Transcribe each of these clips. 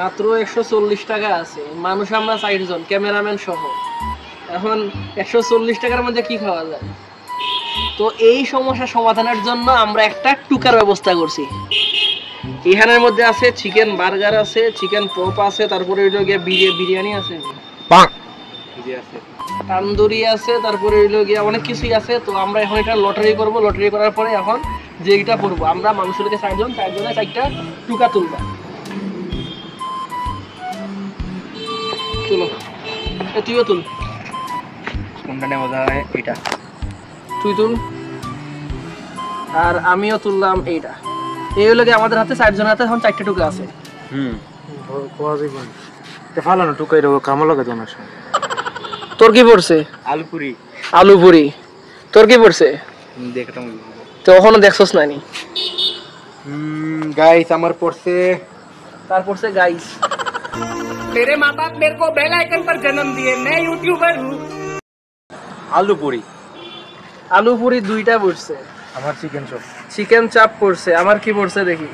মাত্র 140 টাকা আছে, মানুষ আমরা 4 জন, ক্যামেরাম্যান সহ। এখন 140 টাকার মধ্যে কি খাওয়া যায়? তো এই সমস্যা সমাধানের জন্য আমরা একটা টুকার ব্যবস্থা করছি। এখানের মধ্যে আছে চিকেন বার্গার আছে, চিকেন পপ আছে, তারপরে হইলো গিয়ে বিরিয়ানি আছে, তান্দুরি আছে, তারপরে হইলো গিয়ে অনেক কিছুই আছে। তো আমরা এখন এটা লটারি করব, লটারি করার পরে এখন যেটা করবো আমরা মানুষেরকে 4 জন, 4 জনে 4টা টুকা তুলবা। তুলো, তুইও তুল। কোনটা নেওয়া যায়? এটা তুই তুল, আর আমিও তুললাম এইটা। এই হলো গিয়ে আমাদের হাতে 4 জনের হাতে এখন 4টা টুকা আছে। ফালানো টুকাই রো কামো লাগে তো না। তোর কি পড়ছে? আলু পুরি। আলু পুরি। তোর কি পড়ছে? দেখতাম তো ওখানে দেখছস না নি? গাইস আমার পড়ছে, তার পড়ছে গাইস। मेरे माता मेरे को बेल आइकन पर जन्म दिए, मैं यूट्यूबर हूं। আলু পুরি। আলু পুরি 2টা পড়ছে। আমার চিকেন চপ। চিকেন চাপ পড়ছে। আমার কি পড়ছে দেখি?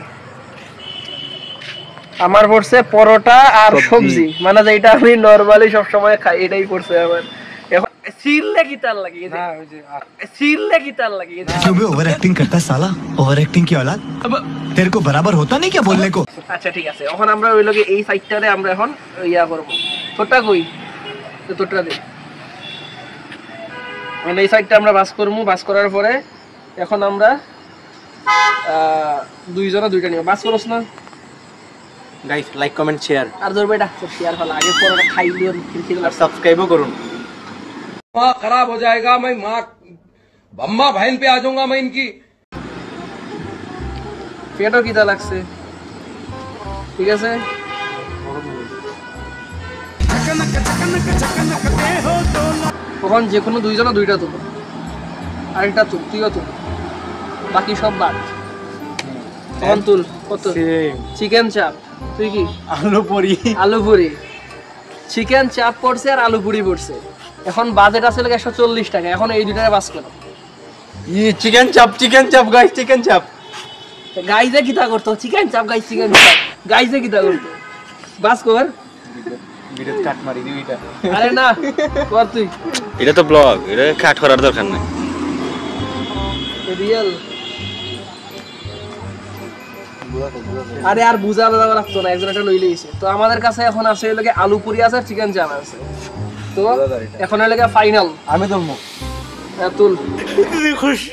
আমার পড়ছে পরোটা আর সবজি, মানে যেটা আমি নরমালি সব সময় খাই এটাই পড়ছে আমার। এখন সিললে কি তার লাগে? না ওই যে সিললে কি তার লাগে? क्यों भी ओवर एक्टिंग करता है साला, ओवर एक्टिंग की औलाद। अब तेरे को बराबर होता नहीं क्या बोलने को? আচ্ছা ঠিক আছে, এখন আমরা ওই লগে এই সাইডটারে আমরা এখন ইয়া করব। তোরটা কই? তো তোরটা দে। মানে এই সাইডটা আমরা বাস করব, বাস করার পরে এখন আমরা 2 জনে 2টা নিব। বাস করছ না গাইস? লাইক কমেন্ট শেয়ার আর ধরবে এটা শেয়ার হল আগে পরে খাইলিও খিলখিল আর সাবস্ক্রাইবও করুন। माँ खराब हो जाएगा, मैं माँ बम्मा बहन पे आ जाऊंगा मैं इनकी। পেটও কিটা লাগছে, ঠিক আছে। তখন যে কোনো 2 জনে 2টা তুলো, আরেকটা তুল, তুইও তুল, বাকি সব বাদ। তখন তুল। কত? চিকেন চাপ। তুই কি? আলু পুরি। আলু পুরি। চিকেন চাপ পড়ছে আর আলু পুরি পড়ছে। এখন বাজেট আছে 140 টাকা। এখন এই 2টারে বাস করো। চিকেন চাপ, চিকেন চাপ গাইস, চিকেন চাপ। গাইজে কিটা করতো? চিকেন চাপ গাইস, চিকেন চাপ গাইজে কিটা করতো? বাস কর। ভিডিও কাট মারি দিবি এটা। আরে না কর তুই। এটা তো ব্লগ, এটা কাট করার দরকার নাই। রিয়েল। আরে আর বুঝানো যাওয়া লাগতো না, একজন একটা লইলে এসে। তো আমাদের কাছে এখন আছে লাগে আলু পুরি আছে, চিকেন চাপ আছে। তো এখন লাগে ফাইনাল। আমি ধরবো। তুল। ইতনি খুশি,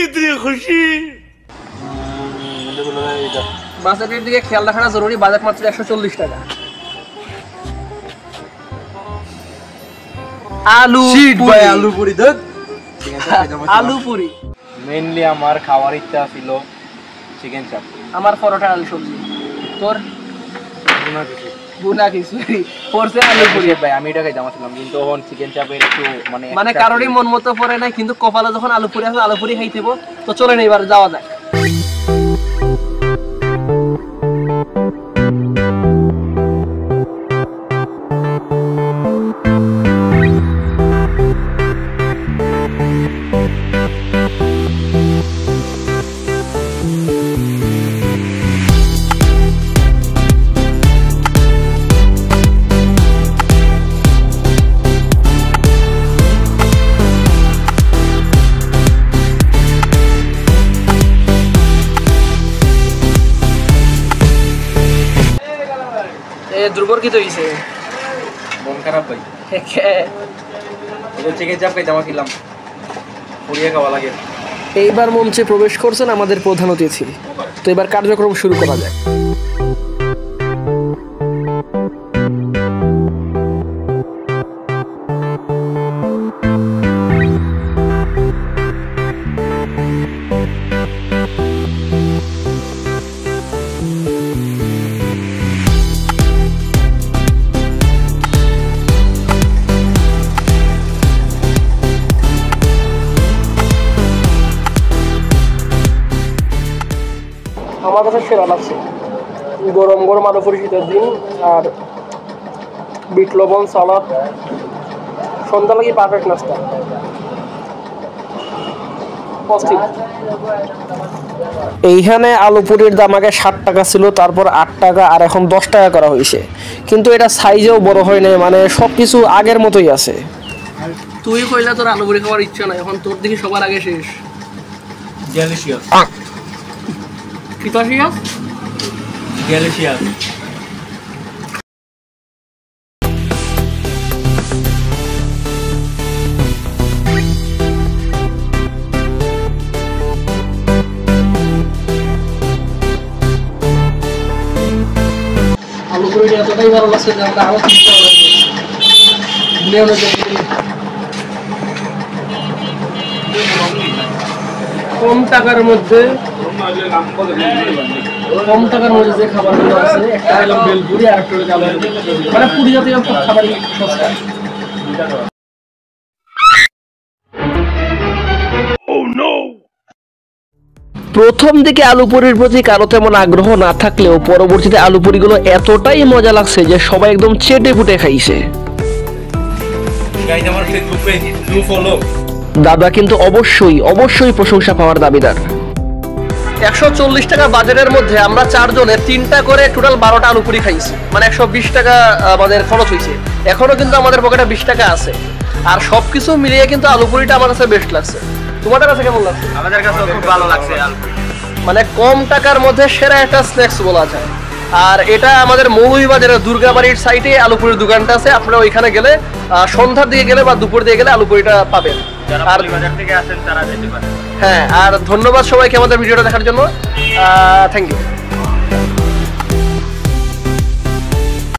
ইতনি খুশি। বাজেটের দিকে খেয়াল রাখাটা জরুরি। বাজেট মাত্র 140 টাকা। আলু পুরি। আলু পুরি দুধ। আলু পুরি। মেইনলি আমার খাওয়ার ইচ্ছা ছিল চিকেন চাপ। আমার পরোটা আলু সবজি। তোর বুনা খিচুড়ি পড়ছে আলু পুরি। ভাই আমি এটা খাইতে চাচ্ছিলাম, কিন্তু এখন চিকেন চাপের একটু মানে কারোরই মন মতো পড়ে নাই, কিন্তু কপালে যখন আলু পুরি আছে আলু পুরি খাইতেব। তো চলেন এবার যাওয়া যাক। দুর্বর্গিত হয়েছে, মন খারাপ ভাই। চিকেন চাপ খাইতে চাচ্ছিলাম, পুড়িয়ে খাওয়া লাগে। এইবার মঞ্চে প্রবেশ করছেন আমাদের প্রধান অতিথি। তো এবার কার্যক্রম শুরু করা যায়। আমার কাছে সেরা লাগছে। গরম গরম আলু পুরি শীতের দিন, আর বিট লবণ সালাদ, সন্ধ্যা লাগি পারফেক্ট নাস্তা। পজিটিভ। এইখানে আলু পুরির দাম আগে 60 টাকা ছিল, তারপর 8 টাকা, আর এখন 10 টাকা করা হয়েছে। কিন্তু এটা সাইজেও বড় হয় না, মানে সবকিছু আগের মতোই আছে। তুই কইলা তোর আলু পুরি খাওয়ার ইচ্ছা নাই, এখন তোর দেখি সবার আগে শেষ। ডেলিশিয়াস কিতাশিয়াস ডেলিশিয়াস। আলু পুরিটা এতটাই ভালো লাগছে যে আমরা আরো 3টা অর্ডার করেছি। কম টাকার মধ্যে যে খাবারগুলো আছে, একটা হলো বেলপুরি আর একটা হলো আলু পুরি। মানে পুরি জাতীয় খাবার একটু সস্তা। প্রথম দিকে আলু পুরির প্রতি কারো তেমন আগ্রহ না থাকলেও পরবর্তীতে আলু পুরিগুলো এতটাই মজা লাগছে যে সবাই একদম চেটে পুটে খাইছে। গাইজ আমার ফেসবুক পেজ ডু ফলো। দাদা কিন্তু অবশ্যই প্রশংসা পাওয়ার দাবিদার। 140 টাকা বাজারের মধ্যে আমরা 4 জনে 3টা করে টোটাল 12টা আলু পুরি খাইছি, মানে 120 টাকা আমাদের খরচ হয়েছে। এখনো কিন্তু আমাদের পকেটে 20 টাকা আছে। আর সবকিছু মিলিয়ে কিন্তু আলু পুরিটা আমার কাছে বেস্ট লাগছে। তোমাদের কাছে কেমন লাগছে? আমাদের কাছে খুব ভালো লাগছে আলু পুরি। মানে কম টাকার মধ্যে সেরা একটা স্ন্যাক্স বলা যায়। আর এটা আমাদের মৌলভীবাজারের দুর্গাবাড়ির সাইডে আলু পুরির দোকানটা আছে। আপনারা ওইখানে গেলে সন্ধ্যার দিকে গেলে বা দুপুর দিয়ে গেলে আলু পুরিটা পাবেন। আর বাজার থেকে আসেন তারা যেতে পারে। হ্যাঁ, আর ধন্যবাদ সবাইকে আমাদের ভিডিওটা দেখার জন্য। Thank you.